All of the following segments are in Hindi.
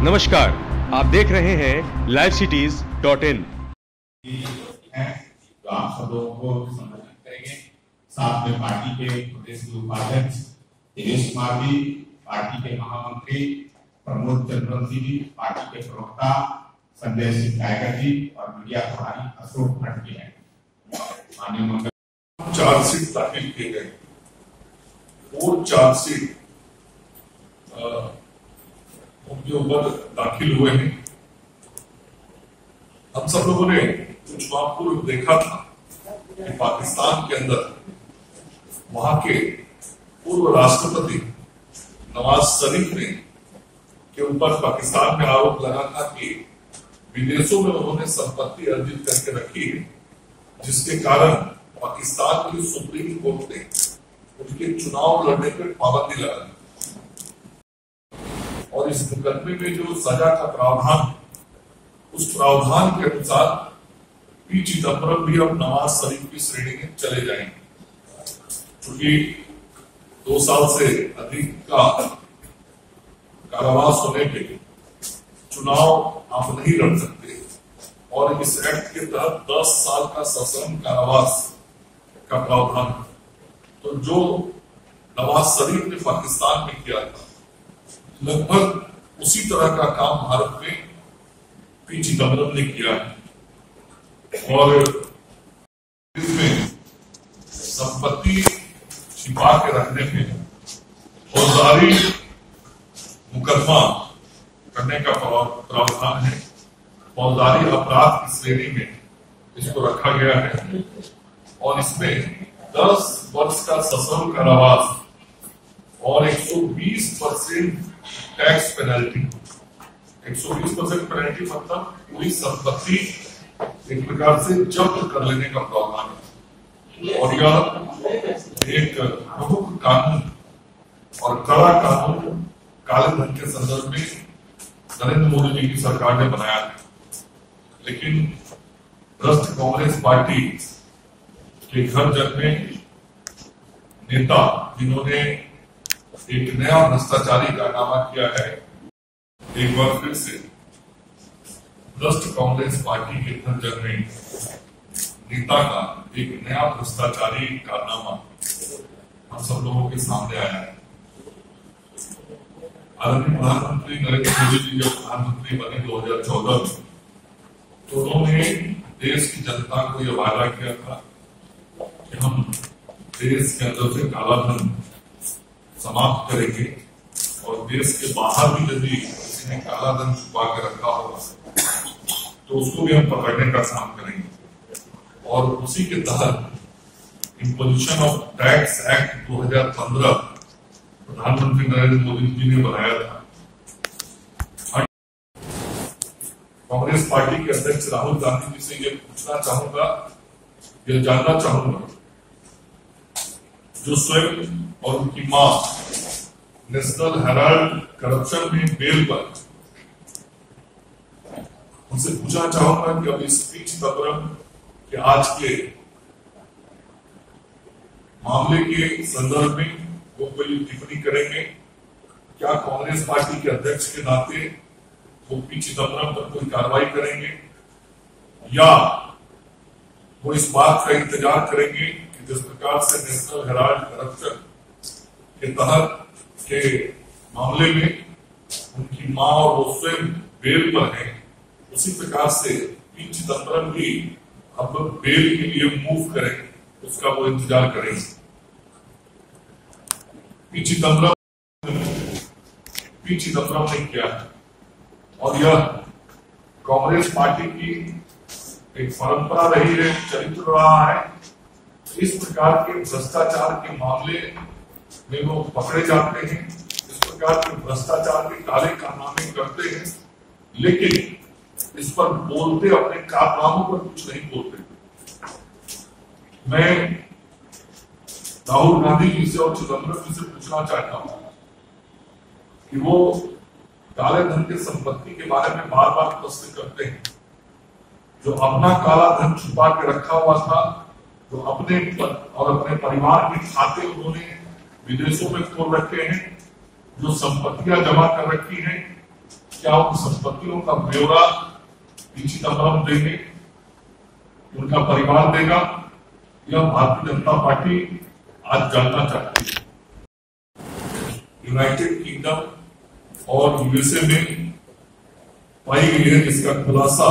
नमस्कार, आप देख रहे हैं livecities.in। तो आप सब लोगों को संबोधित करेंगे। साथ में पार्टी के प्रदेश के उपाध्यक्ष दिनेश कुमार जी, पार्टी के महामंत्री प्रमोद चंद्रन जी, पार्टी के प्रवक्ता संजय सिंह टाइगर जी और मीडिया प्रभारी अशोक भट्ट जी हैं। माननीय मंत्री चार्जशीट दाखिल किए गए, वो चार्जशीट उनके ऊपर दाखिल हुए हैं। हम सब लोगों ने कुछ माह पूर्व देखा था कि पाकिस्तान के अंदर वहां के पूर्व राष्ट्रपति नवाज शरीफ ने के ऊपर पाकिस्तान में आरोप लगा था कि विदेशों में उन्होंने संपत्ति अर्जित करके रखी है, जिसके कारण पाकिस्तान की सुप्रीम कोर्ट ने उनके चुनाव लड़ने पर पाबंदी लगा दी। और इस मुकदमे में जो सजा का प्रावधान, उस प्रावधान के अनुसार पी चिदम्बरम भी अब नवाज शरीफ की श्रेणी में चले जाएंगे, क्योंकि 2 साल से अधिक का कारावास होने पे चुनाव आप नहीं लड़ सकते। और इस एक्ट के तहत 10 साल का सश्रम कारावास का प्रावधान। तो जो नवाज शरीफ ने पाकिस्तान में किया था, लगभग उसी तरह का काम भारत में पी चिदम्बरम ने किया है। और इसमें संपत्ति छिपा के रखने में फौजदारी मुकदमा करने का प्रावधान है। फौजदारी अपराध की श्रेणी में इसको रखा गया है और इसमें 10 वर्ष का सश्रम कारावास और 120% टैक्स पेनल्टी। 120% पेनल्टी मतलब पूरी संपत्ति एक प्रकार से जब्त कर लेने का प्रावधान है। और यह एक प्रमुख कानून और कड़ा कानून काले धन के संदर्भ में नरेंद्र मोदी जी की सरकार ने बनाया है। लेकिन भ्रष्ट कांग्रेस पार्टी के घर जन्मे नेता, जिन्होंने एक नया भ्रष्टाचारी कारनामा किया है, एक बार फिर से भ्रष्ट कांग्रेस पार्टी के घर जन्मे नेता का एक नया भ्रष्टाचारी कारनामा हम सब लोगों के सामने आया है। आदरणीय प्रधानमंत्री नरेंद्र मोदी जी जब प्रधानमंत्री बने 2014 में, तो उन्होंने देश की जनता को यह वादा किया था कि हम देश के अंदर से काला धन समाप्त करेंगे और देश के बाहर भी यदि किसी ने काला धन छुपा के रखा होगा तो उसको भी हम पकड़ने का काम करेंगे। और उसी के तहत इम्पोजिशन ऑफ टैक्स एक्ट 2015 प्रधानमंत्री नरेंद्र मोदी जी ने बनाया था। कांग्रेस पार्टी के अध्यक्ष राहुल गांधी जी से ये पूछना चाहूंगा, यह जानना चाहूंगा, जो स्वयं और उनकी मां नेशनल हेराल्ड करप्शन में बेल पर, उनसे पूछना चाहूंगा कि अब इस पी चिदम्बरम के आज के मामले के संदर्भ में वो कोई टिप्पणी करेंगे? क्या कांग्रेस पार्टी के अध्यक्ष के नाते वो पी चिदम्बरम पर कोई कार्रवाई करेंगे, या वो इस बात का इंतजार करेंगे कि जिस प्रकार से नेशनल हेराल्ड करप्शन के तहत के मामले में उनकी मां और वो स्वयं बेल पर हैं, उसी प्रकार से पी चिदम्बरम भी अब बेल के लिए मूव करें, उसका वो इंतजार करेंगे। पी चिदम्बरम ने किया है और यह कांग्रेस पार्टी की एक परंपरा रही है, चरित्र रहा है। इस प्रकार के भ्रष्टाचार के मामले में वो पकड़े जाते हैं, इस प्रकार के भ्रष्टाचार के काले कारनामे करते हैं, लेकिन इस पर बोलते, अपने कारनामों पर कुछ नहीं बोलते। मैं राहुल गांधी जी से और चिदम्बरम जी से पूछना चाहता हूं कि वो काले धन की संपत्ति के बारे में बार बार प्रश्न करते हैं। जो अपना काला धन छुपा के रखा हुआ था, जो अपने और अपने परिवार के खाते उन्होंने विदेशों में खोल रखे हैं, जो संपत्तियां जमा कर रखी हैं, क्या उन संपत्तियों का ब्यौरा पी चिदम्बरम देंगे, उनका परिवार देगा, या भारतीय जनता पार्टी आज जानना चाहती है। यूनाइटेड किंगडम और यूएसए में पाई गई है जिसका खुलासा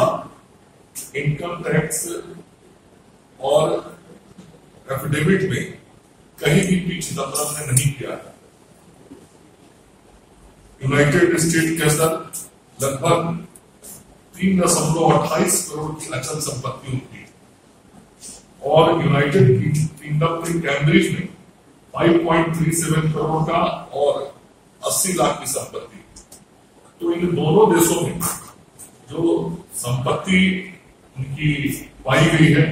इनकम टैक्स और एफिडेविट में कहीं भी पी चिदम्बरम ने नहीं किया है। यूनाइटेड स्टेट के अंदर लगभग 3.28 करोड़ की अचल संपत्ति होती है और यूनाइटेड किंगडम के कैम्ब्रिज में 5.37 करोड़ का और 80 लाख की संपत्ति। तो इन दोनों देशों में जो संपत्ति उनकी पाई गई है,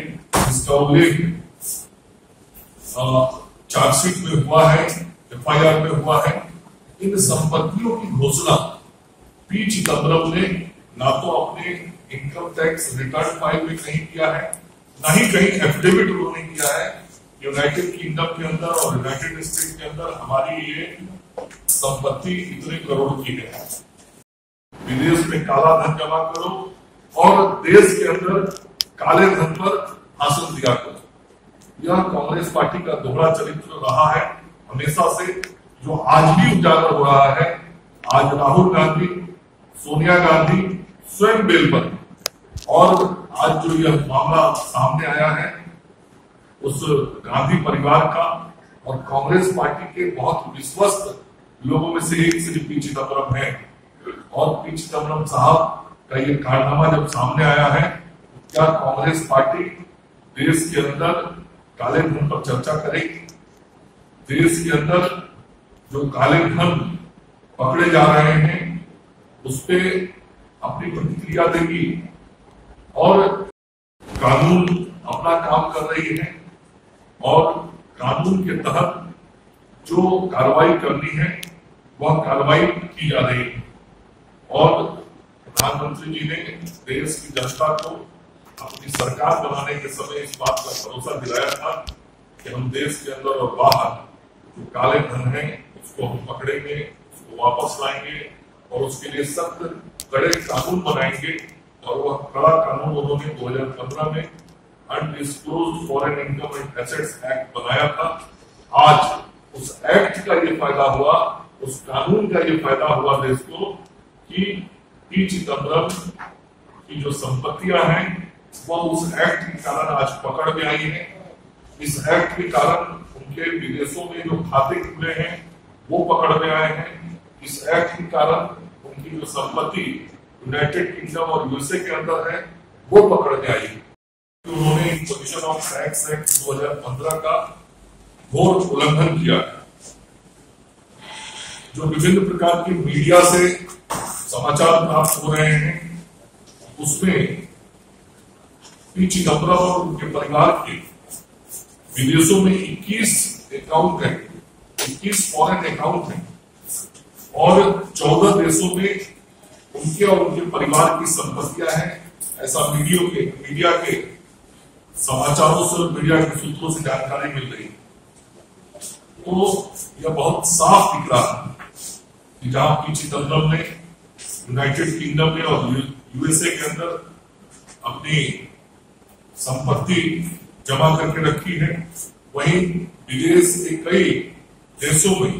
इसका उल्लेख चार्जशीट में हुआ है, एफआईआर में हुआ है। इन संपत्तियों की घोषणा पी चिदम्बरम ने ना तो अपने इनकम टैक्स रिटर्न फाइल में कहीं किया है, ना ही कहीं एफिडेविट उन्होंने किया है। यूनाइटेड किंगडम के अंदर और यूनाइटेड स्टेट के अंदर हमारी ये संपत्ति इतने करोड़ की है। विदेश में काला धन जमा करो और देश के अंदर काले धन पर भाषण दिया करो। यह कांग्रेस पार्टी का दोहरा चरित्र रहा है हमेशा से, जो आज भी उजागर हो रहा है। आज राहुल गांधी, सोनिया गांधी स्वयं बेल पर, और आज जो यह मामला सामने आया है उस गांधी परिवार का और कांग्रेस पार्टी के बहुत विश्वस्त लोगों में से एक श्री पी चिदम्बरम है। और पी चिदम्बरम साहब का ये कारनामा जब सामने आया है, क्या कांग्रेस पार्टी देश के अंदर काले धन पर चर्चा करेगी? देश के अंदर जो काले धन पकड़े जा रहे हैं उस पे अपनी प्रतिक्रिया देगी और कानून अपना काम कर रही है और कानून के तहत जो कार्रवाई करनी है वह कार्रवाई की जा रही है। और प्रधानमंत्री जी ने देश की जनता को अपनी सरकार बनाने के समय इस बात का भरोसा दिलाया था कि हम देश के अंदर और बाहर जो काले धन है उसको हम पकड़ेंगे, उसको वापस लाएंगे और उसके लिए सख्त कड़े कानून बनाएंगे। और वह कड़ा कानून उन्होंने 2015 में undisclosed foreign income and assets act बनाया था। आज उस एक्ट का ये फायदा हुआ, उस कानून का ये फायदा हुआ देश को कि पी चिदम्बरम की जो संपत्तियां हैं वह उस एक्ट के कारण आज पकड़ में आई है। इस एक्ट के कारण उनके विदेशों में जो खाते खुले हैं वो पकड़ में आए हैं। इस एक्ट के कारण उनकी जो संपत्ति यूनाइटेड किंगडम और यूएसए के अंदर है वो पकड़ में आई। उन्होंने इम्पोजिशन ऑफ टैक्स एक्ट 2015 का घोर उल्लंघन किया। जो विभिन्न प्रकार की मीडिया से समाचार प्राप्त हो रहे हैं उसमें पी चिदम्बरम और उनके परिवार के विदेशों में 21 अकाउंट है, 21 फॉरेन अकाउंट है और 14 देशों में उनके और उनके परिवार की संपत्तियां हैं। ऐसा मीडिया के समाचारों से, मीडिया के सूत्रों से जानकारी मिल रही है। तो यह बहुत साफ दिख रहा है कि जहां पी चिदम्बरम ने यूनाइटेड किंगडम में और यूएसए के अंदर अपनी संपत्ति जमा करके रखी है, वहीं विदेश के कई देशों में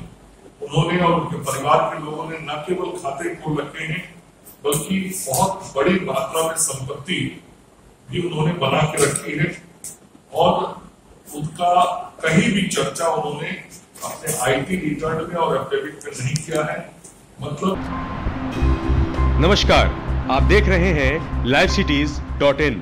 उन्होंने और उनके परिवार के लोगों ने न केवल खाते खोल रखे हैं बल्कि बहुत बड़ी मात्रा में संपत्ति भी उन्होंने बना के रखी है और उनका कहीं भी चर्चा उन्होंने अपने आईटी रिटर्न में और एफिडेविट में नहीं किया है। मतलब नमस्कार, आप देख रहे हैं livecities.in।